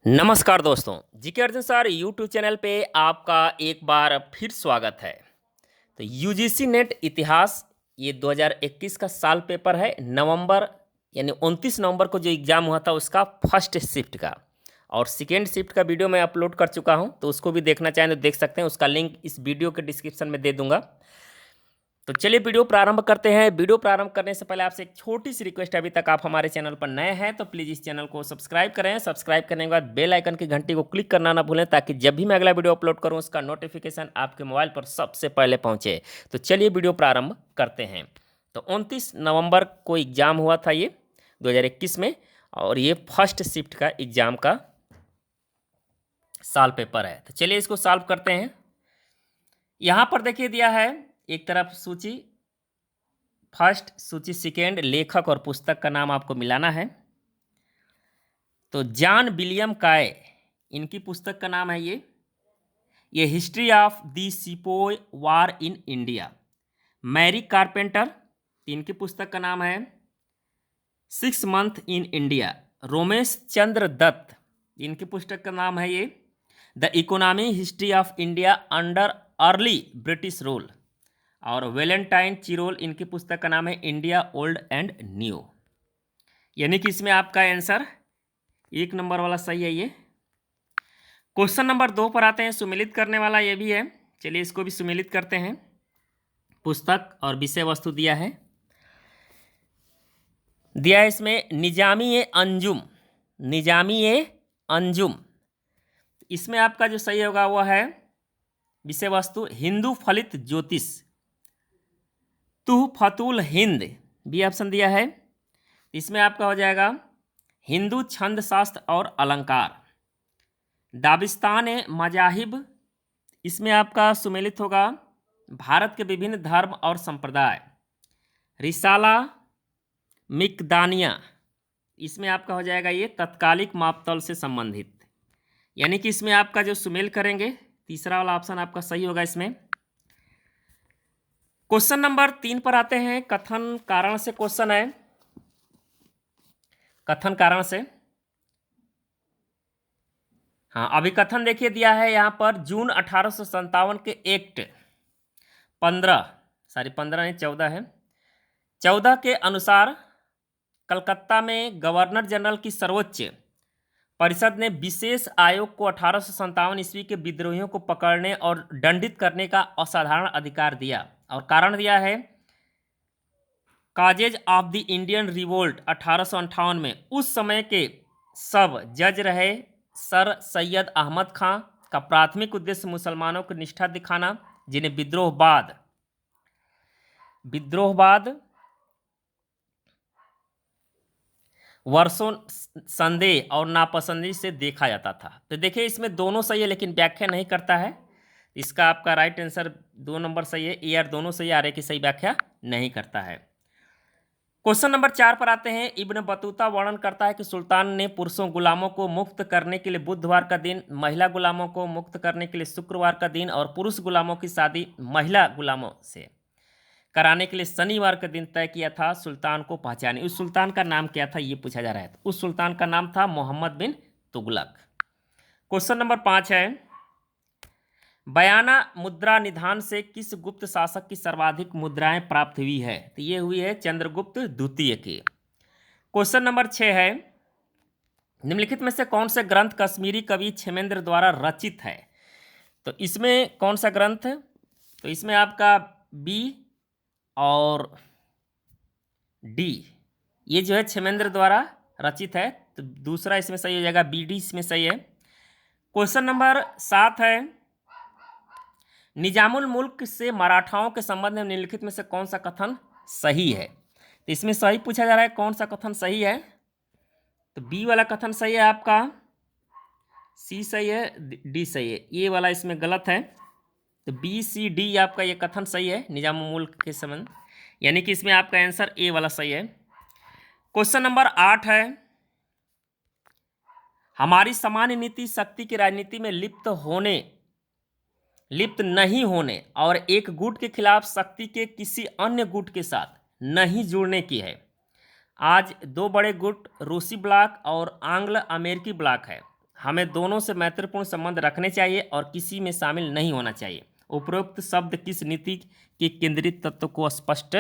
नमस्कार दोस्तों, GK Arjun sir YouTube channel पे आपका एक बार फिर स्वागत है। तो यूजीसी नेट इतिहास ये 2021 का साल पेपर है। नवंबर यानी 29 नवंबर को जो एग्ज़ाम हुआ था उसका फर्स्ट शिफ्ट का, और सेकेंड शिफ्ट का वीडियो मैं अपलोड कर चुका हूं, तो उसको भी देखना चाहें तो देख सकते हैं। उसका लिंक इस वीडियो के डिस्क्रिप्शन में दे दूंगा। तो चलिए वीडियो प्रारंभ करते हैं। वीडियो प्रारंभ करने से पहले आपसे एक छोटी सी रिक्वेस्ट है, अभी तक आप हमारे चैनल पर नए हैं तो प्लीज़ इस चैनल को सब्सक्राइब करें। सब्सक्राइब करने के बाद बेल आइकन की घंटी को क्लिक करना ना भूलें, ताकि जब भी मैं अगला वीडियो अपलोड करूं उसका नोटिफिकेशन आपके मोबाइल पर सबसे पहले पहुंचे। तो चलिए वीडियो प्रारंभ करते हैं। तो 29 नवंबर को एग्ज़ाम हुआ था ये 2021 में, और ये फर्स्ट शिफ्ट का एग्ज़ाम का साल पेपर है। तो चलिए इसको सॉल्व करते हैं। यहाँ पर देखिए दिया है एक तरफ सूची फर्स्ट, सूची सेकेंड, लेखक और पुस्तक का नाम आपको मिलाना है। तो जॉन विलियम काय, इनकी पुस्तक का नाम है ये history of the sepoy war in India. Mary Carpenter, इनकी पुस्तक का नाम है 6 month in India. Romesh Chandra Dutt, इनकी पुस्तक का नाम है ये the economy history of India under early British rule. और वेलेंटाइन चिरोल, इनकी पुस्तक का नाम है इंडिया ओल्ड एंड न्यू। यानी कि इसमें आपका आंसर 1 नंबर वाला सही है ये। क्वेश्चन नंबर 2 पर आते हैं। सुमेलित करने वाला ये भी है, चलिए इसको भी सुमेलित करते हैं। पुस्तक और विषय वस्तु दिया है इसमें निजामी अंजुम। निजामी अंजुम, इसमें आपका जो सही होगा वो है विषय वस्तु हिंदू फलित ज्योतिष। तुहफतुल हिंद भी ऑप्शन दिया है, इसमें आपका हो जाएगा हिंदू छंद शास्त्र और अलंकार। दाबिस्तान मजाहिब, इसमें आपका सुमेलित होगा भारत के विभिन्न धर्म और संप्रदाय। रिसाला मिकदानिया, इसमें आपका हो जाएगा ये तत्कालिक मापतल से संबंधित। यानी कि इसमें आपका जो सुमेल करेंगे तीसरा वाला ऑप्शन आपका सही होगा इसमें। क्वेश्चन नंबर 3 पर आते हैं। कथन कारण से क्वेश्चन है, कथन कारण से। हाँ, अभी कथन देखिए दिया है यहाँ पर जून 1857 के एक्ट 15 नहीं 14 है, 14 के अनुसार कलकत्ता में गवर्नर जनरल की सर्वोच्च परिषद ने विशेष आयोग को 1857 ईस्वी के विद्रोहियों को पकड़ने और दंडित करने का असाधारण अधिकार दिया। और कारण दिया है causes of the Indian revolt 1858 में उस समय के सब जज रहे सर सैयद अहमद खां का प्राथमिक उद्देश्य मुसलमानों को निष्ठा दिखाना, जिन्हें विद्रोहवाद वर्षों संदेह और नापसंदी से देखा जाता था। तो देखिए इसमें दोनों सही है लेकिन व्याख्या नहीं करता है। इसका आपका राइट आंसर 2 नंबर सही है, ए आर दोनों सही, आ रहे की सही व्याख्या नहीं करता है। क्वेश्चन नंबर 4 पर आते हैं। इब्न बतूता वर्णन करता है कि सुल्तान ने पुरुषों गुलामों को मुक्त करने के लिए बुधवार का दिन, महिला गुलामों को मुक्त करने के लिए शुक्रवार का दिन और पुरुष गुलामों की शादी महिला गुलामों से कराने के लिए शनिवार का दिन तय किया था। सुल्तान को पहचाने, उस सुल्तान का नाम क्या था ये पूछा जा रहा है। तो उस सुल्तान का नाम था मोहम्मद बिन तुगलक। क्वेश्चन नंबर 5 है। बयाना मुद्रा निधान से किस गुप्त शासक की सर्वाधिक मुद्राएं प्राप्त हुई है? तो ये हुई है चंद्रगुप्त द्वितीय की। क्वेश्चन नंबर 6 है। निम्नलिखित में से कौन से ग्रंथ कश्मीरी कवि क्षेमेंद्र द्वारा रचित है? तो इसमें कौन सा ग्रंथ? तो इसमें आपका बी और डी, ये जो है क्षेमेंद्र द्वारा रचित है, तो दूसरा इसमें सही हो जाएगा, बी डी इसमें सही है। क्वेश्चन नंबर 7 है। निजामुल मुल्क से मराठाओं के संबंध में निम्नलिखित में से कौन सा कथन सही है? तो इसमें सही पूछा जा रहा है कौन सा कथन सही है। तो बी वाला कथन सही है आपका, सी सही है, डी सही है, ए वाला इसमें गलत है। तो बी सी डी आपका ये कथन सही है निजामुल मुल्क के संबंध, यानी कि इसमें आपका आंसर ए वाला सही है। क्वेश्चन नंबर 8 है। हमारी सामान्य नीति शक्ति की राजनीति में लिप्त नहीं होने और एक गुट के खिलाफ शक्ति के किसी अन्य गुट के साथ नहीं जुड़ने की है। आज 2 बड़े गुट रूसी ब्लॉक और आंग्ल अमेरिकी ब्लॉक है। हमें दोनों से मैत्रीपूर्ण संबंध रखने चाहिए और किसी में शामिल नहीं होना चाहिए। उपरोक्त शब्द किस नीति के केंद्रित तत्व को स्पष्ट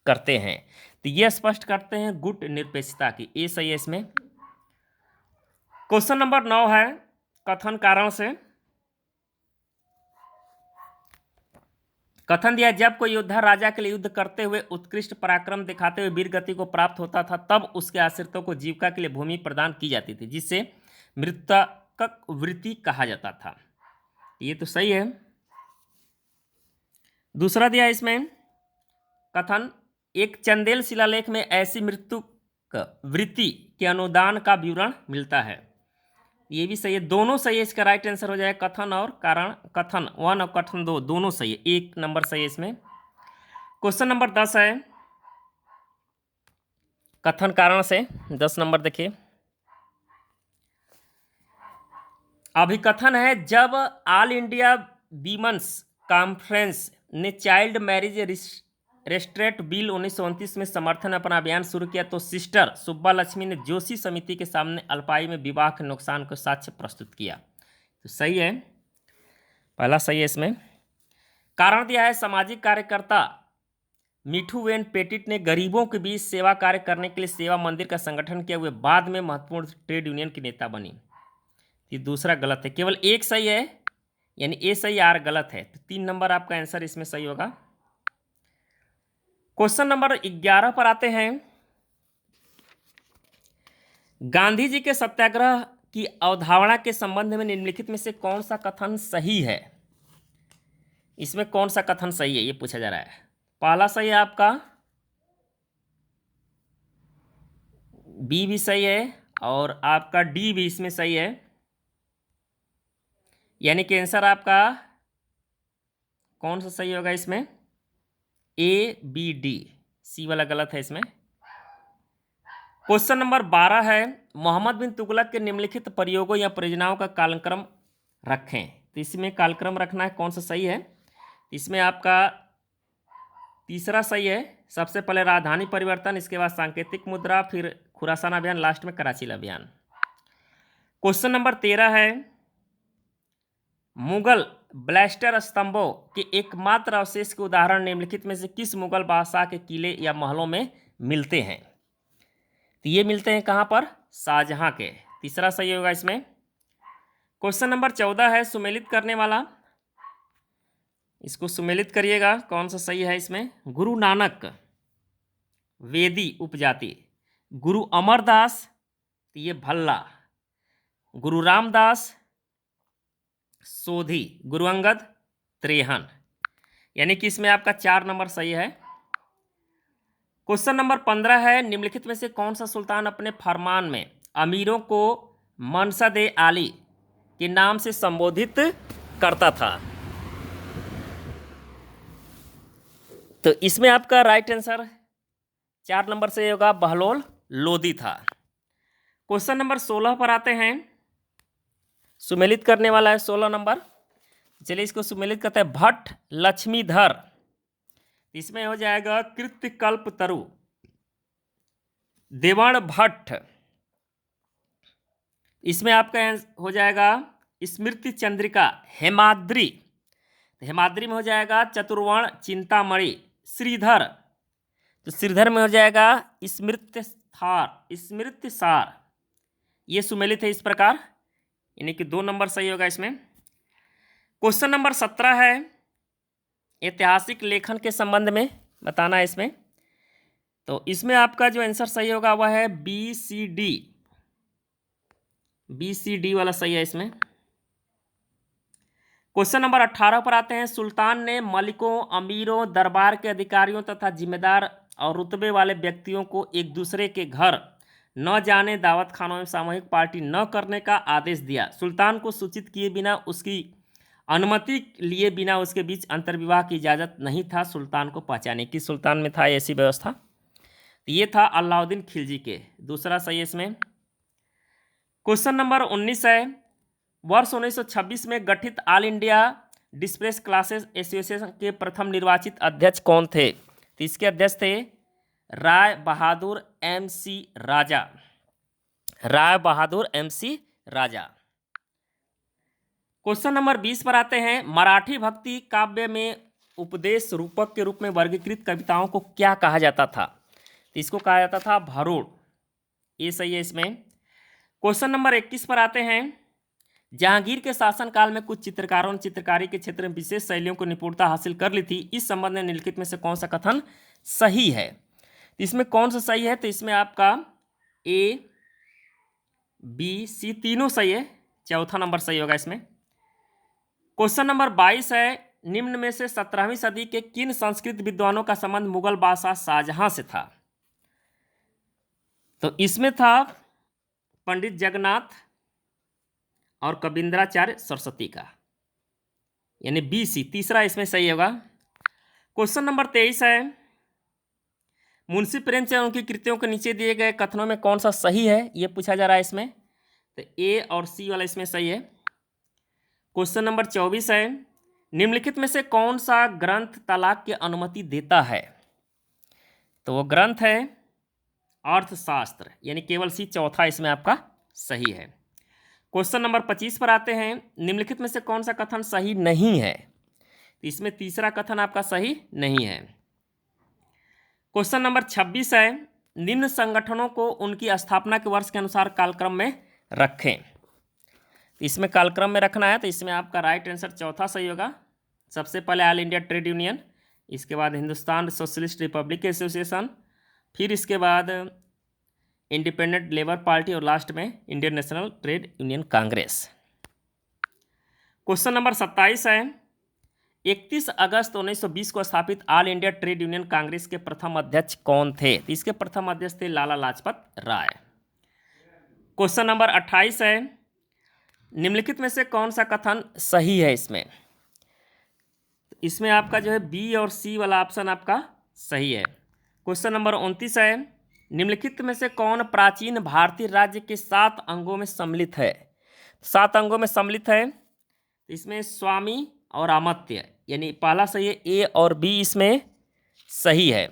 करते हैं? तो ये स्पष्ट करते हैं गुट निरपेक्षता की। ए सही है इसमें। क्वेश्चन नंबर 9 है कथन कारण से। कथन दिया, जब कोई योद्धा राजा के लिए युद्ध करते हुए उत्कृष्ट पराक्रम दिखाते हुए वीर गति को प्राप्त होता था, तब उसके आश्रितों को जीविका के लिए भूमि प्रदान की जाती थी, जिसे मृतक वृत्ति कहा जाता था। ये तो सही है। दूसरा दिया इसमें कथन, एक चंदेल शिलालेख में ऐसी मृत्यु वृत्ति के अनुदान का विवरण मिलता है। ये भी सही है, दोनों सही है। इसका राइट आंसर हो जाएगा कथन और कारण। कथन 1 और कथन 2 दोनों सही है, 1 नंबर सही है इसमें। क्वेश्चन नंबर 10 है कथन कारण से। 10 नंबर देखिए, अभिकथन है, जब ऑल इंडिया वीमेंस कॉन्फ्रेंस ने चाइल्ड मैरिज रेस्ट्रेट बिल 1929 में समर्थन में अपना अभियान शुरू किया, तो सिस्टर सुब्बा लक्ष्मी ने जोशी समिति के सामने अल्पायु में विवाह के नुकसान को साक्ष्य प्रस्तुत किया। तो सही है, पहला सही है इसमें। कारण दिया है, सामाजिक कार्यकर्ता मिठू वेन पेटिट ने गरीबों के बीच सेवा कार्य करने के लिए सेवा मंदिर का संगठन किया, हुए बाद में महत्वपूर्ण ट्रेड यूनियन की नेता बनी। ये दूसरा गलत है, केवल एक सही है, यानी ए सही आर गलत है। तो 3 नंबर आपका आंसर इसमें सही होगा। क्वेश्चन नंबर 11 पर आते हैं। गांधी जी के सत्याग्रह की अवधारणा के संबंध में निम्नलिखित में से कौन सा कथन सही है? इसमें कौन सा कथन सही है ये पूछा जा रहा है। पहला सही है आपका बी भी सही है और आपका डी भी इसमें सही है, यानी कि आंसर आपका कौन सा सही होगा इसमें? ए बी डी, सी वाला गलत है इसमें। क्वेश्चन नंबर 12 है, मोहम्मद बिन तुगलक के निम्नलिखित प्रयोगों या परियोजनाओं का कालक्रम रखें। तो इसमें कालक्रम रखना है, कौन सा सही है? इसमें आपका तीसरा सही है। सबसे पहले राजधानी परिवर्तन, इसके बाद सांकेतिक मुद्रा, फिर खुरासान अभियान, लास्ट में कराची अभियान। क्वेश्चन नंबर 13 है, मुगल ब्लैस्टर स्तंभों के एकमात्र अवशेष के उदाहरण निम्नलिखित में से किस मुगल बादशाह के किले या महलों में मिलते हैं? तो ये मिलते हैं कहाँ पर? शाहजहां के। तीसरा सही होगा इसमें। क्वेश्चन नंबर 14 है, सुमेलित करने वाला, इसको सुमेलित करिएगा, कौन सा सही है इसमें? गुरु नानक वेदी उपजाति, गुरु अमरदास, तो ये भल्ला, गुरु रामदास सोधी, गुरु अंगद त्रेहन, यानी कि इसमें आपका 4 नंबर सही है। क्वेश्चन नंबर 15 है, निम्नलिखित में से कौन सा सुल्तान अपने फरमान में अमीरों को मनसद आली के नाम से संबोधित करता था? तो इसमें आपका राइट आंसर 4 नंबर से होगा बहलोल लोदी था। क्वेश्चन नंबर 16 पर आते हैं, सुमेलित करने वाला है 16 नंबर। चलिए इसको सुमेलित करते हैं। भट्ट लक्ष्मीधर, इसमें हो जाएगा कृत्यकल्प तरु, देवण भट्ट, इसमें आपका हो जाएगा स्मृति चंद्रिका, हेमाद्री, हेमाद्री में हो जाएगा चतुर्वर्ण चिंतामणि, श्रीधर, तो श्रीधर में हो जाएगा स्मृति सार। ये सुमेलित है इस प्रकार, यानी कि 2 नंबर सही होगा इसमें। क्वेश्चन नंबर 17 है, ऐतिहासिक लेखन के संबंध में बताना है इसमें। तो इसमें आपका जो आंसर सही होगा वह है बी सी डी वाला सही है इसमें। क्वेश्चन नंबर 18 पर आते हैं, सुल्तान ने मलिकों, अमीरों, दरबार के अधिकारियों तथा जिम्मेदार और रुतबे वाले व्यक्तियों को एक दूसरे के घर न जाने, दावत खानों में सामूहिक पार्टी न करने का आदेश दिया। सुल्तान को सूचित किए बिना, उसकी अनुमति लिए बिना उसके बीच अंतर्विवाह की इजाज़त नहीं था। सुल्तान को पहचाने की, सुल्तान में था ऐसी व्यवस्था। तो ये था अलाउद्दीन खिलजी के। दूसरा सही है इसमें। क्वेश्चन नंबर 19 है, वर्ष 1926 में गठित ऑल इंडिया डिस्प्रेस क्लासेस एसोसिएशन के प्रथम निर्वाचित अध्यक्ष कौन थे? तो इसके अध्यक्ष थे राय बहादुर MC राजा, राय बहादुर MC राजा। क्वेश्चन नंबर 20 पर आते हैं। मराठी भक्ति काव्य में उपदेश रूपक के रूप में वर्गीकृत कविताओं को क्या कहा जाता था? तो इसको कहा जाता था भरूड़। ये सही है इसमें। क्वेश्चन नंबर 21 पर आते हैं। जहांगीर के शासनकाल में कुछ चित्रकारों ने चित्रकारी के क्षेत्र में विशेष शैलियों को निपुणता हासिल कर ली थी। इस संबंध में निम्नलिखित में से कौन सा कथन सही है? तो इसमें कौन सा सही है? तो इसमें आपका ए, बी, सी तीनों सही है। चौथा नंबर सही होगा इसमें। क्वेश्चन नंबर 22 है। निम्न में से 17वीं सदी के किन संस्कृत विद्वानों का संबंध मुगल बादशाह शाहजहां से था? तो इसमें था पंडित जगन्नाथ और कबींद्राचार्य सरस्वती का, यानी बी, सी तीसरा इसमें सही होगा। क्वेश्चन नंबर 23 है। मुंशी प्रेमचंद उनकी कृतियों के नीचे दिए गए कथनों में कौन सा सही है, ये पूछा जा रहा है इसमें। तो ए और सी वाला इसमें सही है। क्वेश्चन नंबर 24 है। निम्नलिखित में से कौन सा ग्रंथ तलाक की अनुमति देता है? तो वो ग्रंथ है अर्थशास्त्र, यानी केवल सी चौथा इसमें आपका सही है। क्वेश्चन नंबर 25 पर आते हैं। निम्नलिखित में से कौन सा कथन सही नहीं है? तो इसमें तीसरा कथन आपका सही नहीं है। क्वेश्चन नंबर 26 है। निम्न संगठनों को उनकी स्थापना के वर्ष के अनुसार कालक्रम में रखें। तो इसमें कालक्रम में रखना है, तो इसमें आपका राइट आंसर चौथा सही होगा। सबसे पहले ऑल इंडिया ट्रेड यूनियन, इसके बाद हिंदुस्तान सोशलिस्ट रिपब्लिक एसोसिएशन, फिर इसके बाद इंडिपेंडेंट लेबर पार्टी और लास्ट में Indian national trade union Congress. Question number 27 है। 31 अगस्त 1920 को स्थापित all India trade union Congress के प्रथम अध्यक्ष कौन थे? तो इसके प्रथम अध्यक्ष थे लाला लाजपत राय। क्वेश्चन नंबर 28 है। निम्नलिखित में से कौन सा कथन सही है इसमें? इसमें आपका जो है बी और सी वाला ऑप्शन आपका सही है। क्वेश्चन नंबर 29 है। निम्नलिखित में से कौन प्राचीन भारतीय राज्य के 7 अंगों में सम्मिलित है? 7 अंगों में सम्मिलित है, इसमें स्वामी और अमात्य, यानी पहला सही है, ए और बी इसमें सही है।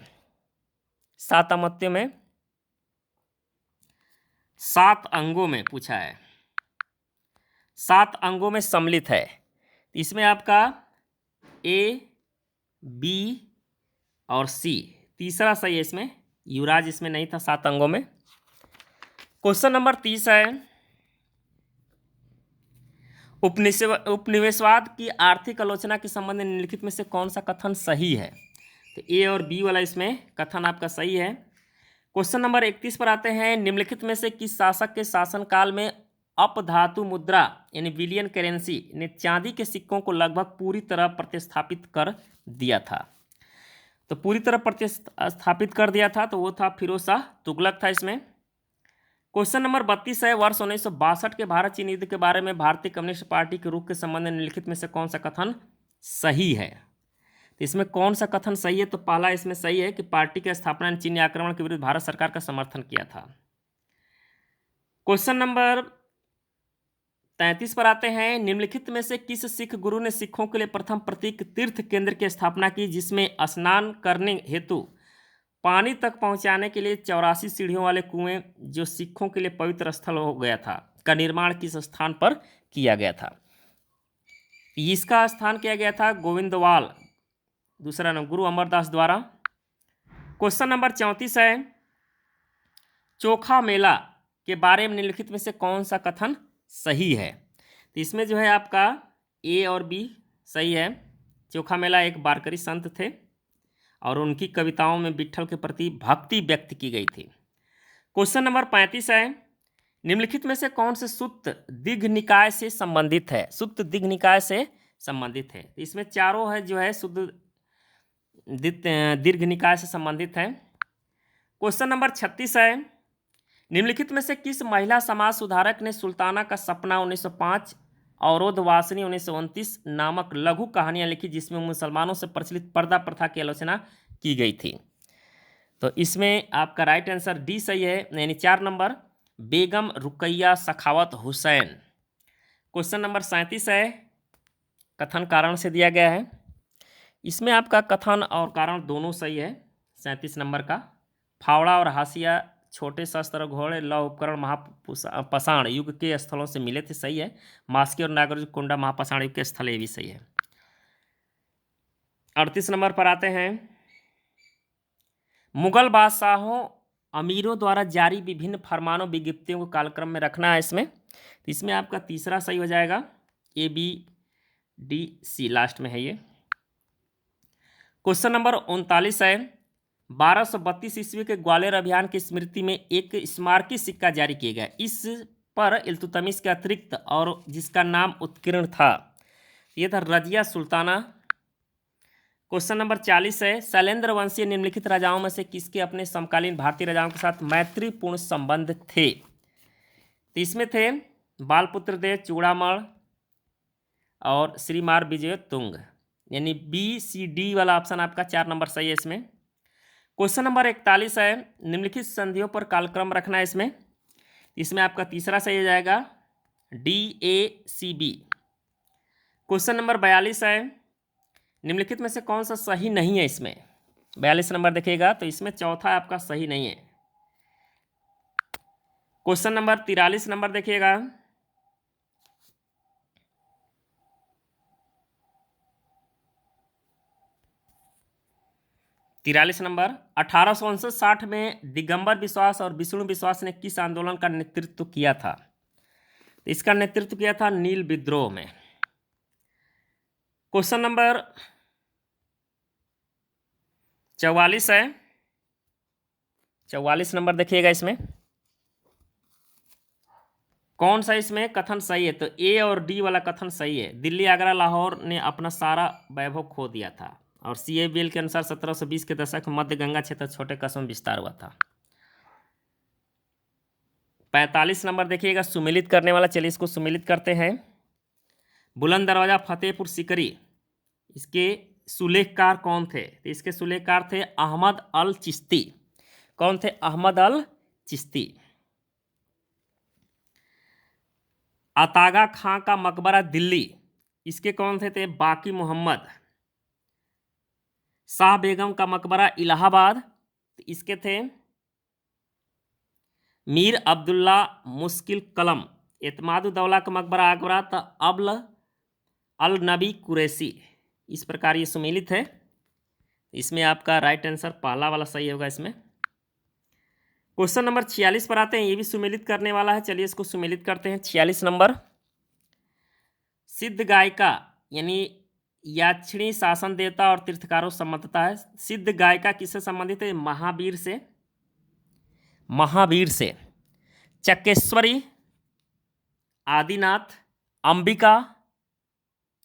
7 अमात्यों में 7 अंगों में पूछा है, 7 अंगों में सम्मिलित है। इसमें आपका ए, बी और सी तीसरा सही है इसमें। युवराज इसमें नहीं था 7 अंगों में। क्वेश्चन नंबर 30 है। उपनिवेशवाद की आर्थिक आलोचना के संबंध में निम्नलिखित में से कौन सा कथन सही है? तो ए और बी वाला इसमें कथन आपका सही है। क्वेश्चन नंबर 31 पर आते हैं। निम्नलिखित में से किस शासक के शासनकाल में अपधातु मुद्रा यानी विलियन करेंसी ने चांदी के सिक्कों को लगभग पूरी तरह प्रतिस्थापित कर दिया था? तो पूरी तरह प्रतिस्थापित कर दिया था, तो वो था फिरोज शाह तुगलक था इसमें। क्वेश्चन नंबर 32 है। वर्ष 1962 के भारत चीन युद्ध के बारे में भारतीय कम्युनिस्ट पार्टी के रुख के संबंध में निम्नलिखित में से कौन सा कथन सही है? तो इसमें कौन सा कथन सही है? तो पहला इसमें सही है कि पार्टी की स्थापना ने चीनी आक्रमण के विरुद्ध भारत सरकार का समर्थन किया था। क्वेश्चन नंबर 33 पर आते हैं। निम्नलिखित में से किस सिख गुरु ने सिखों के लिए प्रथम प्रतीक तीर्थ केंद्र की स्थापना की, जिसमें स्नान करने हेतु पानी तक पहुंचाने के लिए 84 सीढ़ियों वाले कुएं, जो सिखों के लिए पवित्र स्थल हो गया था, का निर्माण किस स्थान पर किया गया था? इसका स्थान किया गया था गोविंदवाल, दूसरा नाम गुरु अमरदास द्वारा। क्वेश्चन नंबर 34 है। चोखा मेला के बारे में निम्नलिखित में से कौन सा कथन सही है? तो इसमें जो है आपका ए और बी सही है। चोखा मेला एक वारकरी संत थे और उनकी कविताओं में विट्ठल के प्रति भक्ति व्यक्त की गई थी। क्वेश्चन नंबर 35 है। निम्नलिखित में से कौन से सुत्त दीर्घ निकाय से संबंधित है? सुत्त दीर्घ निकाय से संबंधित है, इसमें चारों है जो है शुद्ध दीर्घ निकाय से संबंधित है। क्वेश्चन नंबर 36 है। निम्नलिखित में से किस महिला समाज सुधारक ने सुल्ताना का सपना 1905 अवरोधवासिनी 1929 नामक लघु कहानियां लिखी, जिसमें मुसलमानों से प्रचलित पर्दा प्रथा की आलोचना की गई थी? तो इसमें आपका राइट आंसर डी सही है, यानी 4 नंबर बेगम रुकैया सखावत हुसैन। क्वेश्चन नंबर 37 है। कथन कारण से दिया गया है, इसमें आपका कथन और कारण दोनों सही है। 37 नंबर का फावड़ा और हाशिया छोटे शस्त्र घोड़े लौह उपकरण महापाषाण युग के स्थलों से मिले थे, सही है। मास्की और नागार्जुन महापाषाण युग के स्थल, ये भी सही है। 38 नंबर पर आते हैं, मुगल बादशाहों अमीरों द्वारा जारी विभिन्न फरमानों विज्ञप्तियों को कालक्रम में रखना है इसमें। तो इसमें आपका तीसरा सही हो जाएगा, ABDC लास्ट में है ये। क्वेश्चन नंबर 39 है, 1232 ईस्वी के ग्वालियर अभियान की स्मृति में एक स्मारकी सिक्का जारी किया गया। इस पर इल्तुतमिश के अतिरिक्त और जिसका नाम उत्कीर्ण था, ये था रजिया सुल्ताना। क्वेश्चन नंबर 40 है, शैलेंद्र वंशीय निम्नलिखित राजाओं में से किसके अपने समकालीन भारतीय राजाओं के साथ मैत्रीपूर्ण संबंध थे? तो इसमें थे बालपुत्र देव, चूड़ामण और श्रीमार विजय तुंग, यानी BCD वाला ऑप्शन आपका 4 नंबर सही है इसमें। क्वेश्चन नंबर 41 है, निम्नलिखित संधियों पर कालक्रम रखना है इसमें। इसमें आपका तीसरा सही हो जाएगा, DACB। क्वेश्चन नंबर 42 है, निम्नलिखित में से कौन सा सही नहीं है इसमें? 42 नंबर देखिएगा तो इसमें चौथा आपका सही नहीं है। क्वेश्चन नंबर 43 नंबर देखिएगा, तिरालीस नंबर, 1859 में दिगंबर विश्वास और विष्णु विश्वास ने किस आंदोलन का नेतृत्व किया था? तो इसका नेतृत्व किया था नील विद्रोह में। क्वेश्चन नंबर 44 है, 44 नंबर देखिएगा, इसमें कौन सा इसमें कथन सही है? तो A और D वाला कथन सही है। दिल्ली, आगरा, लाहौर ने अपना सारा वैभव खो दिया था। और CABL के अनुसार 1720 के दशक में मध्य गंगा क्षेत्र छोटे कस्बों में विस्तार हुआ था। 45 नंबर देखिएगा, सुमेलित करने वाला, चलिए इसको सुमेलित करते हैं। बुलंद दरवाजा फतेहपुर सीकरी, इसके सुलेखकार कौन थे? तो इसके सुलेखकार थे अहमद अल चिश्ती। कौन थे? अहमद अल चिश्ती। अतागा खां का मकबरा दिल्ली, इसके कौन थे? बाकी मोहम्मद। शाह बेगम का मकबरा इलाहाबाद, इसके थे मीर अब्दुल्ला मुश्किल कलम। एतमादुद्दौला का मकबरा आगरा, तो अब्ल अल नबी कुरैशी। इस प्रकार ये सुमेलित है। इसमें आपका राइट आंसर पहला वाला सही होगा इसमें। क्वेश्चन नंबर 46 पर आते हैं, ये भी सुमेलित करने वाला है, चलिए इसको सुमेलित करते हैं। 46 नंबर, सिद्ध गायिका यानी याक्षिणी शासन देवता और तीर्थकारों संबंधता है। सिद्ध गायिका किससे संबंधित है? महावीर से। महावीर से। चक्रेश्वरी, आदिनाथ, अंबिका,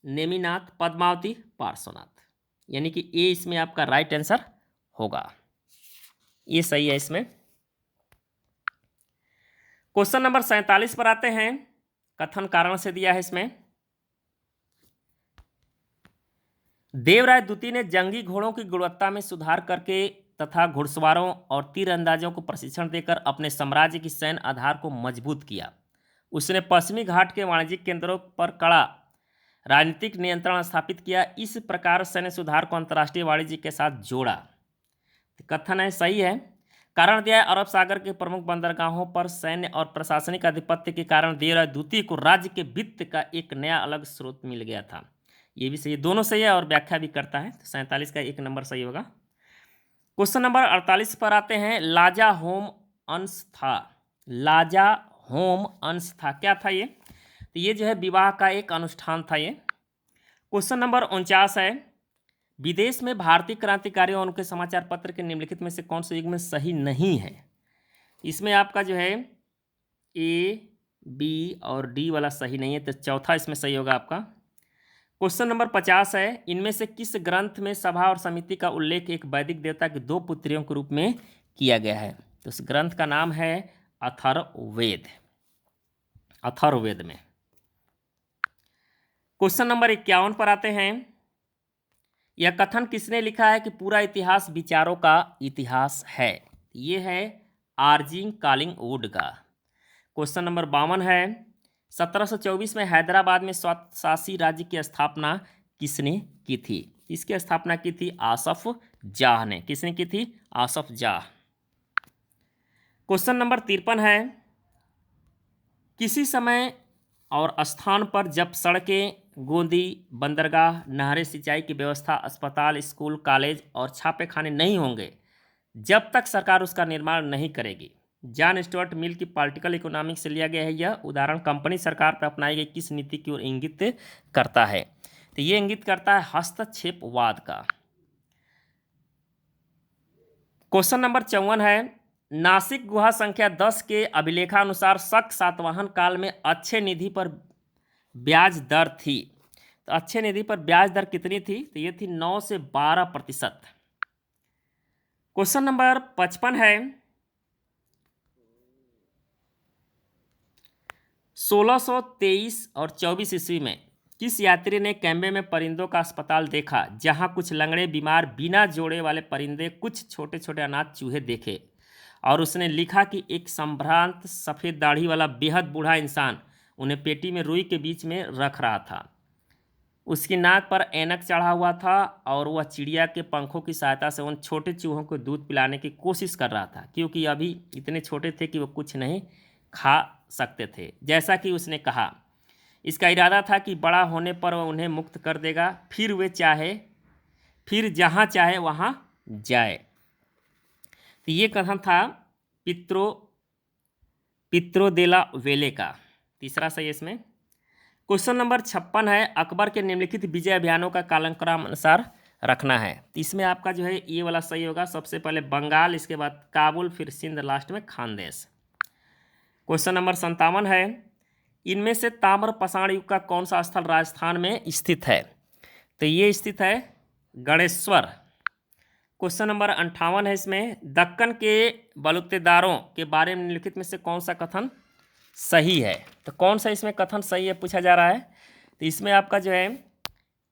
नेमिनाथ, पद्मावती, पार्श्वनाथ, यानी कि ये इसमें आपका राइट आंसर होगा, ये सही है इसमें। क्वेश्चन नंबर 47 पर आते हैं, कथन कारण से दिया है इसमें। देवराय द्वितीय ने जंगी घोड़ों की गुणवत्ता में सुधार करके तथा घुड़सवारों और तीरंदाजों को प्रशिक्षण देकर अपने साम्राज्य की सैन्य आधार को मजबूत किया। उसने पश्चिमी घाट के वाणिज्यिक केंद्रों पर कड़ा राजनीतिक नियंत्रण स्थापित किया। इस प्रकार सैन्य सुधार को अंतर्राष्ट्रीय वाणिज्य के साथ जोड़ा। कथन है सही है। कारण दिया है, अरब सागर के प्रमुख बंदरगाहों पर सैन्य और प्रशासनिक आधिपत्य के कारण देवराय द्वितीय को राज्य के वित्त का एक नया अलग स्रोत मिल गया था। ये भी सही है, दोनों सही है और व्याख्या भी करता है। तो 47 का 1 नंबर सही होगा। क्वेश्चन नंबर 48 पर आते हैं, लाजा होम अंश था। लाजा होम अंश था, क्या था ये? तो ये जो है विवाह का एक अनुष्ठान था ये। क्वेश्चन नंबर 49 है, विदेश में भारतीय क्रांतिकारियों और उनके समाचार पत्र के निम्नलिखित में से कौन से युग में सही नहीं है? इसमें आपका जो है A, B और D वाला सही नहीं है, तो चौथा इसमें सही होगा आपका। क्वेश्चन नंबर 50 है, इनमें से किस ग्रंथ में सभा और समिति का उल्लेख एक वैदिक देवता की 2 पुत्रियों के रूप में किया गया है? तो उस ग्रंथ का नाम है अथर्ववेद। अथर्ववेद में। क्वेश्चन नंबर 51 पर आते हैं, यह कथन किसने लिखा है कि पूरा इतिहास विचारों का इतिहास है? ये है आरजी कॉलिंगवुड का। क्वेश्चन नंबर 52 है, 1724 में हैदराबाद में स्वशासी राज्य की स्थापना किसने की थी? इसकी स्थापना की थी आसफ जाह ने। किसने की थी? आसफ जाह। क्वेश्चन नंबर 53 है, किसी समय और स्थान पर जब सड़कें, गोदी, बंदरगाह, नहरें, सिंचाई की व्यवस्था, अस्पताल, स्कूल, कॉलेज और छापे खाने नहीं होंगे, जब तक सरकार उसका निर्माण नहीं करेगी। जॉन स्टुअर्ट मिल की पॉलिटिकल इकोनॉमिक्स से लिया गया है यह उदाहरण। कंपनी सरकार पर अपनाई गई किस नीति की ओर इंगित करता है? तो ये इंगित करता है हस्तक्षेपवाद का। क्वेश्चन नंबर 54 है, नासिक गुहा संख्या 10 के अभिलेखानुसार शक सातवाहन काल में अच्छे निधि पर ब्याज दर थी। तो अच्छे निधि पर ब्याज दर कितनी थी? तो ये थी 9 से 12%। क्वेश्चन नंबर 55 है, 1623 और 24 ईस्वी में किस यात्री ने कैम्बे में परिंदों का अस्पताल देखा, जहां कुछ लंगड़े बीमार बिना जोड़े वाले परिंदे, कुछ छोटे छोटे अनाथ चूहे देखे, और उसने लिखा कि एक संभ्रांत सफ़ेद दाढ़ी वाला बेहद बूढ़ा इंसान उन्हें पेटी में रुई के बीच में रख रहा था। उसकी नाक पर ऐनक चढ़ा हुआ था और वह चिड़िया के पंखों की सहायता से उन छोटे चूहों को दूध पिलाने की कोशिश कर रहा था, क्योंकि अभी इतने छोटे थे कि वो कुछ नहीं खा सकते थे। जैसा कि उसने कहा, इसका इरादा था कि बड़ा होने पर वह उन्हें मुक्त कर देगा, फिर जहाँ चाहे वहाँ जाए। तो ये कथन था पित्रो देला वेले का। तीसरा सही इसमें। क्वेश्चन नंबर 56 है, अकबर के निम्नलिखित विजय अभियानों का कालक्रम अनुसार रखना है। तो इसमें आपका जो है ये वाला सही होगा। सबसे पहले बंगाल, इसके बाद काबुल, फिर सिंध, लास्ट में खानदेश। क्वेश्चन नंबर 57 है, इनमें से ताम्र पाषाण युग का कौन सा स्थल राजस्थान में स्थित है? तो ये स्थित है गणेश्वर। क्वेश्चन नंबर 58 है, इसमें दक्कन के बलुतेदारों के बारे में निम्नलिखित में से कौन सा कथन सही है? तो कौन सा इसमें कथन सही है पूछा जा रहा है। तो इसमें आपका जो है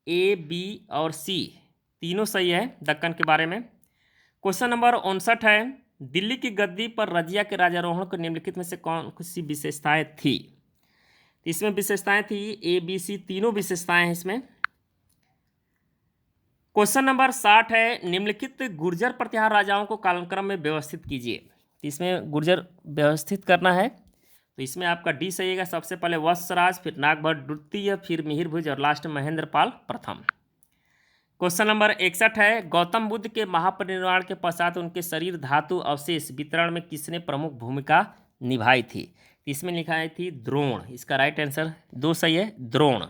ए, बी और सी तीनों सही है दक्कन के बारे में। क्वेश्चन नंबर 59 है, दिल्ली की गद्दी पर रजिया के राजारोहण को निम्नलिखित में से कौन सी विशेषताएं थी? इसमें विशेषताएं थी ए, बी, सी, तीनों विशेषताएं हैं इसमें। क्वेश्चन नंबर 60 है, निम्नलिखित गुर्जर प्रतिहार राजाओं को कालक्रम में व्यवस्थित कीजिए। इसमें गुर्जर व्यवस्थित करना है, तो इसमें आपका डी सही है। सबसे पहले वत्सराज, फिर नागभट्ट द्वितीय, फिर मिहिर भुज और लास्ट में महेंद्रपाल प्रथम। क्वेश्चन नंबर 61 है, गौतम बुद्ध के महापरिनिर्वाण के पश्चात उनके शरीर धातु अवशेष वितरण में किसने प्रमुख भूमिका निभाई थी? इसमें लिखा थी द्रोण। इसका राइट आंसर 2 सही है, द्रोण।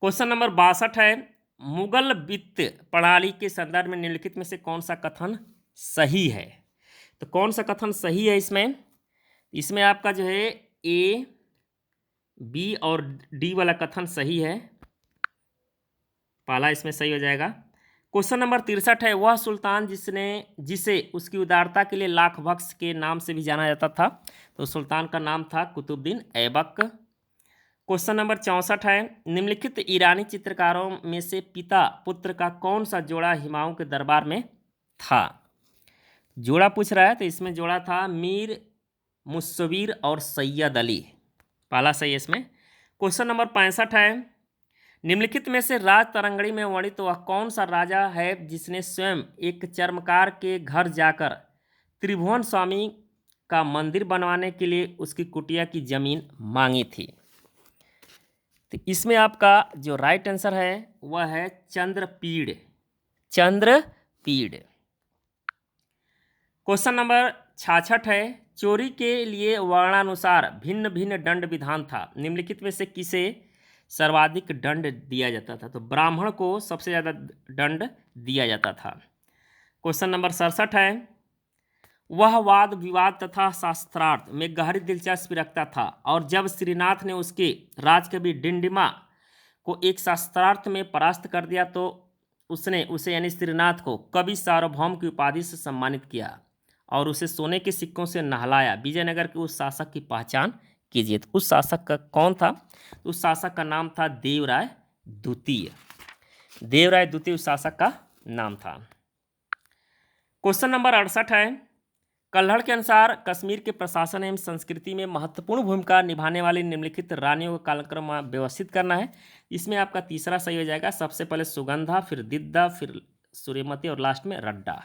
क्वेश्चन नंबर 62 है, मुगल वित्त प्रणाली के संदर्भ में निम्नलिखित में से कौन सा कथन सही है? तो कौन सा कथन सही है इसमें आपका जो है ए, बी और डी वाला कथन सही है। पहला इसमें सही हो जाएगा। क्वेश्चन नंबर 63 है, वह सुल्तान जिसे उसकी उदारता के लिए लाख बख्श के नाम से भी जाना जाता था, तो सुल्तान का नाम था कुतुबुद्दीन ऐबक। क्वेश्चन नंबर 64 है, निम्नलिखित ईरानी चित्रकारों में से पिता पुत्र का कौन सा जोड़ा हुमायूं के दरबार में था? जोड़ा पूछ रहा है, तो इसमें जोड़ा था मीर मुस्सवीर और सैयद अली। पहला सही है इसमें। क्वेश्चन नंबर 65 है, निम्नलिखित में से राज तरंगणी में वर्णित वह कौन सा राजा है जिसने स्वयं एक चर्मकार के घर जाकर त्रिभुवन स्वामी का मंदिर बनवाने के लिए उसकी कुटिया की जमीन मांगी थी? तो इसमें आपका जो राइट आंसर है वह है चंद्रपीड़। क्वेश्चन नंबर 66 है, चोरी के लिए वर्णानुसार भिन्न भिन्न दंड विधान था। निम्नलिखित में से किसे सर्वाधिक दंड दिया जाता था? तो ब्राह्मण को सबसे ज़्यादा दंड दिया जाता था। क्वेश्चन नंबर 67 है, वह वाद विवाद तथा शास्त्रार्थ में गहरी दिलचस्पी रखता था, और जब श्रीनाथ ने उसके राजकवि डिंडिमा को एक शास्त्रार्थ में परास्त कर दिया तो उसने उसे यानी श्रीनाथ को कवि सार्वभौम की उपाधि से सम्मानित किया और उसे सोने के सिक्कों से नहलाया। विजयनगर के उस शासक की पहचान कीजिए। तो उस शासक का कौन था? उस शासक का नाम था देवराय द्वितीय। देवराय द्वितीय उस शासक का नाम था। क्वेश्चन नंबर 68 है, कल्हड़ के अनुसार कश्मीर के प्रशासन एवं संस्कृति में महत्वपूर्ण भूमिका निभाने वाली निम्नलिखित रानियों का कालक्रम व्यवस्थित करना है। इसमें आपका तीसरा सही हो जाएगा। सबसे पहले सुगंधा, फिर दिद्दा, फिर सूर्यमती और लास्ट में रड्डा।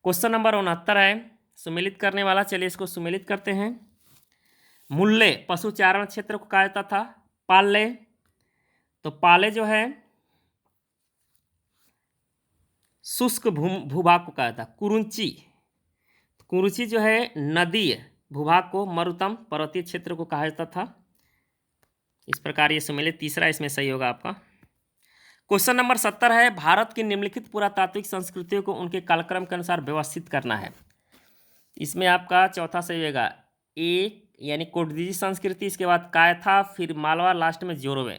क्वेश्चन नंबर 69 है, सुमेलित करने वाला, चलिए इसको सुमेलित करते हैं। मुल्ले पशु चारण क्षेत्र को कहा जाता था। पाले, तो पाले जो है शुष्क भूभाग को कहा जाता। कुरुंची, कुरुचि जो है नदी भूभाग को, मरुतम पर्वतीय क्षेत्र को कहा जाता था। इस प्रकार ये सुमेलित, तीसरा इसमें सही होगा आपका। क्वेश्चन नंबर 70 है, भारत की निम्नलिखित पुरातात्विक संस्कृतियों को उनके कालक्रम के अनुसार व्यवस्थित करना है। इसमें आपका चौथा सही होगा। एक यानी कोटदीजी संस्कृति, इसके बाद कायथा, फिर मालवा, लास्ट में जोरवे।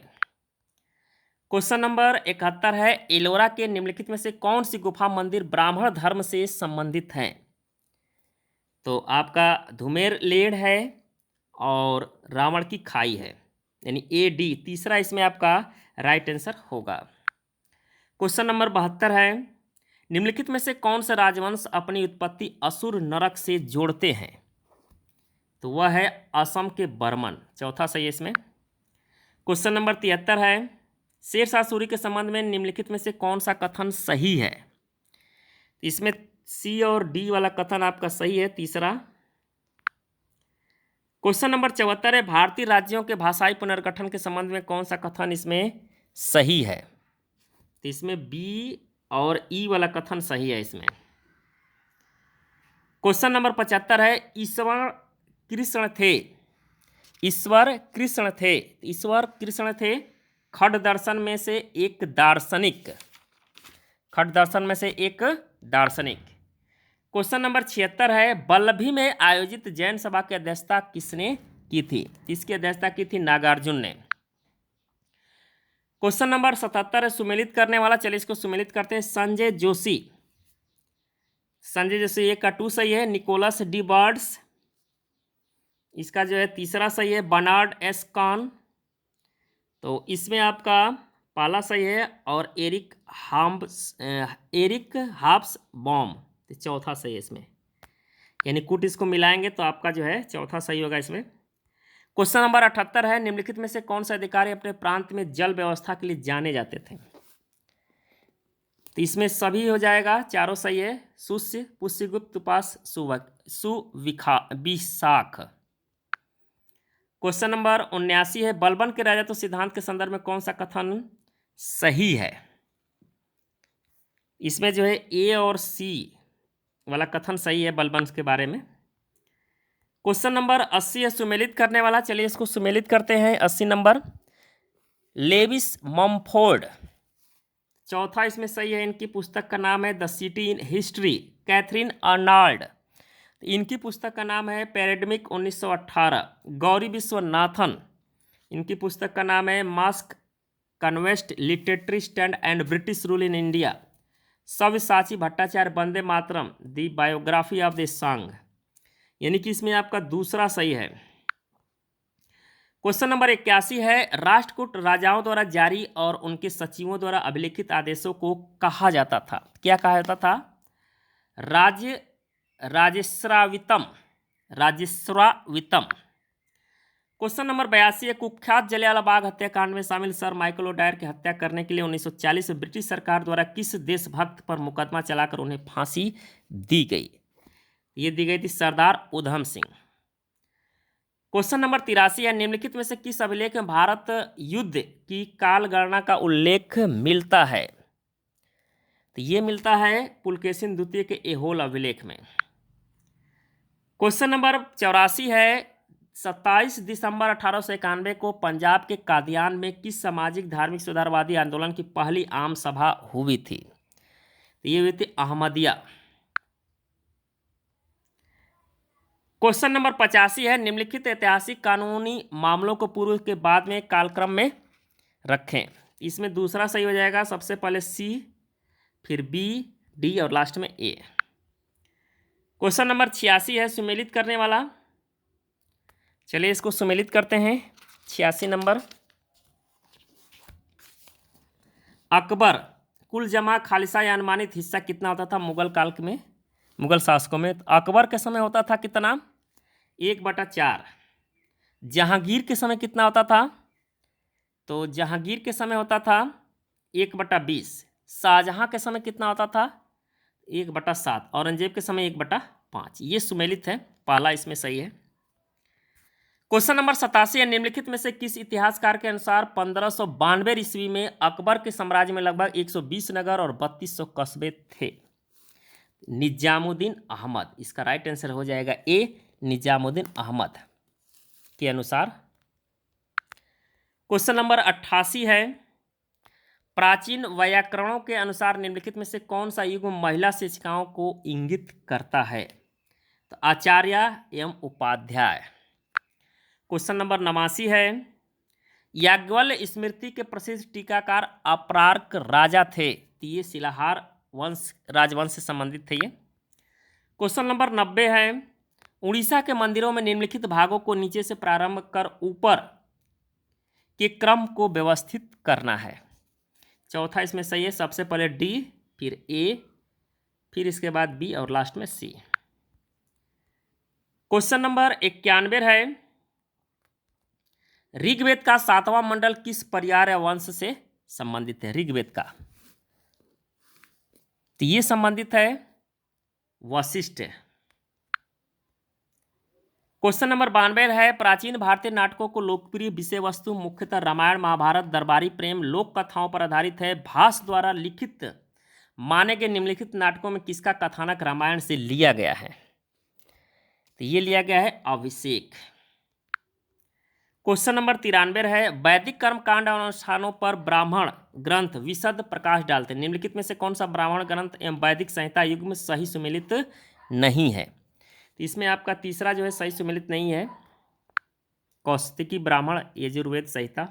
क्वेश्चन नंबर 71 है, एलोरा के निम्नलिखित में से कौन सी गुफा मंदिर ब्राह्मण धर्म से संबंधित है? तो आपका धुमेर लेड़ है और रावण की खाई है, यानी AD, तीसरा इसमें आपका राइट आंसर होगा। क्वेश्चन नंबर 72 है, निम्नलिखित में से कौन सा राजवंश अपनी उत्पत्ति असुर नरक से जोड़ते हैं? तो वह है असम के बर्मन, चौथा सही है इसमें। क्वेश्चन नंबर 73 है, शेरशाह सूरी के संबंध में निम्नलिखित में से कौन सा कथन सही है? इसमें C और D वाला कथन आपका सही है, तीसरा। क्वेश्चन नंबर 74 है, भारतीय राज्यों के भाषाई पुनर्गठन के संबंध में कौन सा कथन इसमें सही है? तो इसमें B और E वाला कथन सही है इसमें। क्वेश्चन नंबर 75 है, ईश्वर कृष्ण थे, ईश्वर कृष्ण थे, ईश्वर कृष्ण थे खड दर्शन में से एक दार्शनिक, खड दर्शन में से एक दार्शनिक। क्वेश्चन नंबर 76 है, बल्लभी में आयोजित जैन सभा की अध्यक्षता किसने की थी? इसकी अध्यक्षता की थी नागार्जुन ने। क्वेश्चन नंबर 77 है, सुमेलित करने वाला, चलिए इसको सुमेलित करते हैं। संजय जोशी, संजय जोशी ये का 2 सही है। निकोलस डी बर्ड्स, इसका जो है तीसरा सही है। बर्नार्ड एस कॉन, तो इसमें आपका पहला सही है। और एरिक हाब्स बॉम, तो चौथा सही है इसमें, यानी कुट इसको मिलाएंगे तो आपका जो है चौथा सही होगा इसमें। क्वेश्चन नंबर 78 है, निम्नलिखित में से कौन सा अधिकारी अपने प्रांत में जल व्यवस्था के लिए जाने जाते थे? तो इसमें सभी हो जाएगा, चारों सही है। सुस्य, पुष्यगुप्त, उपास, विशाख। क्वेश्चन नंबर 79 है, बलबन के राजत्व सिद्धांत के संदर्भ में कौन सा कथन सही है? इसमें जो है A और C वाला कथन सही है बलबन के बारे में। क्वेश्चन नंबर 80 है, सुमेलित करने वाला, चलिए इसको सुमेलित करते हैं। 80 नंबर, लेविस ममफोर्ड, चौथा इसमें सही है। इनकी पुस्तक का नाम है the city in history. Catherine Arnold, इनकी पुस्तक का नाम है पैराडमिक 1918। गौरी विश्वनाथन, इनकी पुस्तक का नाम है mask conquest literary stand and British rule in India. सव्यसाची Bhattacharya, Vande Mataram the biography of the song, यानी कि इसमें आपका दूसरा सही है। क्वेश्चन नंबर 81 है, राष्ट्रकूट राजाओं द्वारा जारी और उनके सचिवों द्वारा अभिलिखित आदेशों को कहा जाता था, क्या कहा जाता था? राजश्रावितम, राजश्रावितम। क्वेश्चन नंबर 82 है, कुख्यात जलियांवाला बाग हत्याकांड में शामिल सर माइकल ओडायर की हत्या करने के लिए 1940 में ब्रिटिश सरकार द्वारा किस देशभक्त पर मुकदमा चलाकर उन्हें फांसी दी गई? ये दी गई थी सरदार उधम सिंह। क्वेश्चन नंबर 83 है, निम्नलिखित में से किस अभिलेख में भारत युद्ध की काल गणना का उल्लेख मिलता है? तो ये मिलता है पुलकेशिन द्वितीय के एहोल अभिलेख में। क्वेश्चन नंबर 84 है, 27 दिसंबर 1891 को पंजाब के कादियान में किस सामाजिक धार्मिक सुधारवादी आंदोलन की पहली आम सभा हुई थी? तो ये हुई थी अहमदिया। क्वेश्चन नंबर 85 है, निम्नलिखित ऐतिहासिक कानूनी मामलों को पूर्व के बाद में कालक्रम में रखें। इसमें दूसरा सही हो जाएगा, सबसे पहले C, फिर B, D और लास्ट में A। क्वेश्चन नंबर 86 है, सुमेलित करने वाला, चलिए इसको सुमेलित करते हैं। 86 नंबर, अकबर कुल जमा खालिसा या अनुमानित हिस्सा कितना होता था मुगल काल में, मुगल शासकों में? तो अकबर के समय होता था कितना? 1/4। जहांगीर के समय कितना होता था? तो जहांगीर के समय होता था 1/20। शाहजहां के समय कितना होता था? 1/7। औरंगजेब के समय 1/3। 5, ये सुमेलित है, पहला इसमें सही है। क्वेश्चन नंबर 87 है, निम्नलिखित में से किस इतिहासकार के अनुसार 1592 ईस्वी में अकबर के साम्राज्य में लगभग 120 नगर और 3200 कस्बे थे? निजामुद्दीन अहमद, इसका राइट आंसर हो जाएगा ए, निजामुद्दीन अहमद के अनुसार। क्वेश्चन नंबर 88 है, प्राचीन व्याकरणों के अनुसार निम्नलिखित में से कौन सा युग महिला शिक्षिकाओं को इंगित करता है? तो आचार्य एवं उपाध्याय। क्वेश्चन नंबर 89 है, याज्ञवल्क्य स्मृति के प्रसिद्ध टीकाकार अपार्क राजा थे? तो ये शिलाहार वंश राजवंश से संबंधित थे ये। क्वेश्चन नंबर 90 है, उड़ीसा के मंदिरों में निम्नलिखित भागों को नीचे से प्रारंभ कर ऊपर के क्रम को व्यवस्थित करना है? चौथा इसमें सही है, सबसे पहले डी, फिर ए, फिर इसके बाद बी और लास्ट में सी। क्वेश्चन नंबर 91 है, ऋग्वेद का 7वां मंडल किस पर्याय वंश से संबंधित है? ऋग्वेद का, तो ये संबंधित है वशिष्ठ। क्वेश्चन नंबर 92 है, प्राचीन भारतीय नाटकों को लोकप्रिय विषय वस्तु मुख्यतः रामायण, महाभारत, दरबारी प्रेम, लोक कथाओं पर आधारित है। भास द्वारा लिखित माने गए निम्नलिखित नाटकों में किसका कथानक रामायण से लिया गया है? तो ये लिया गया है अभिषेक। क्वेश्चन नंबर 93 है, वैदिक कर्मकांड और अनुष्ठानों पर ब्राह्मण ग्रंथ विशद प्रकाश डालते हैं? निम्नलिखित में से कौन सा ब्राह्मण ग्रंथ एवं वैदिक संहिता युग में सही सुमेलित नहीं है? तो इसमें आपका तीसरा जो है सही सुमेलित नहीं है, कौशिकी ब्राह्मण यजुर्वेद संहिता।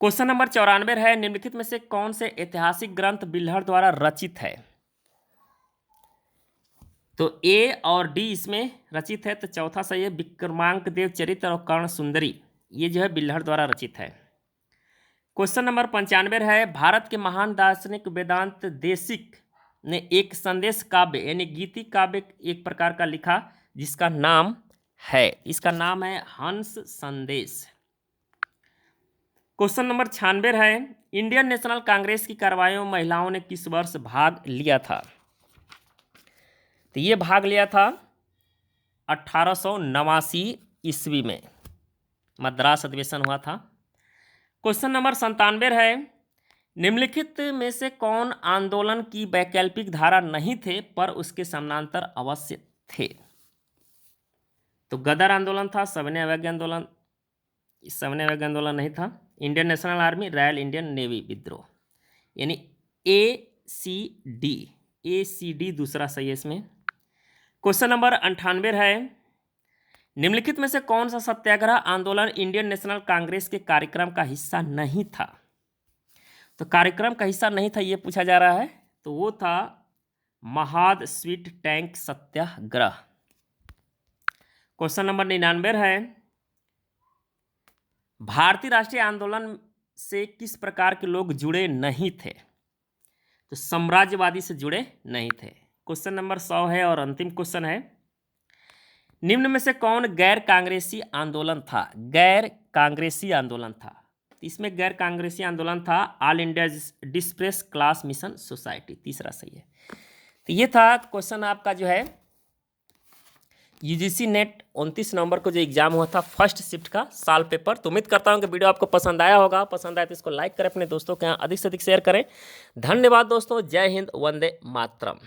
क्वेश्चन नंबर 94 है, निम्नलिखित में से कौन से ऐतिहासिक ग्रंथ बिल्हड़ द्वारा रचित है? तो ए और डी इसमें रचित है, तो चौथा सही है, विक्रमांक देव चरित्र और कर्ण सुंदरी, ये जो है बिल्हड़ द्वारा रचित है। क्वेश्चन नंबर 95 है, भारत के महान दार्शनिक वेदांत देशिक ने एक संदेश काव्य यानी गीति काव्य एक प्रकार का लिखा जिसका नाम है, इसका नाम है हंस संदेश। क्वेश्चन नंबर 96 है, इंडियन नेशनल कांग्रेस की कार्रवाइयों में महिलाओं ने किस वर्ष भाग लिया था? तो ये भाग लिया था 1889 ईस्वी में, मद्रास अधिवेशन हुआ था। क्वेश्चन नंबर 97 है, निम्नलिखित में से कौन आंदोलन की वैकल्पिक धारा नहीं थे पर उसके समानांतर अवश्य थे? तो गदर आंदोलन था, सविनय अवज्ञा आंदोलन, सविनय अवज्ञा आंदोलन नहीं था, Indian national army, royal Indian navy विद्रोह, यानी ए सी डी दूसरा सही है इसमें। क्वेश्चन नंबर 98 है, निम्नलिखित में से कौन सा सत्याग्रह आंदोलन इंडियन नेशनल कांग्रेस के कार्यक्रम का हिस्सा नहीं था? तो कार्यक्रम का हिस्सा नहीं था ये पूछा जा रहा है, तो वो था महाद स्वीट टैंक सत्याग्रह। क्वेश्चन नंबर 99 है, भारतीय राष्ट्रीय आंदोलन से किस प्रकार के लोग जुड़े नहीं थे? तो साम्राज्यवादी से जुड़े नहीं थे। क्वेश्चन नंबर 100 है और अंतिम क्वेश्चन है, निम्न में से कौन गैर कांग्रेसी आंदोलन था? गैर कांग्रेसी आंदोलन था, इसमें गैर कांग्रेसी आंदोलन था all India depressed class mission society, तीसरा सही है। तो ये था क्वेश्चन आपका जो है यूजीसी नेट 29 नवंबर को जो एग्जाम हुआ था फर्स्ट शिफ्ट का साल पेपर। तो उम्मीद करता हूँ कि वीडियो आपको पसंद आया होगा, पसंद आए तो इसको लाइक करें, अपने दोस्तों के यहाँ अधिक से अधिक शेयर करें। धन्यवाद दोस्तों, जय हिंद, वंदे मातरम।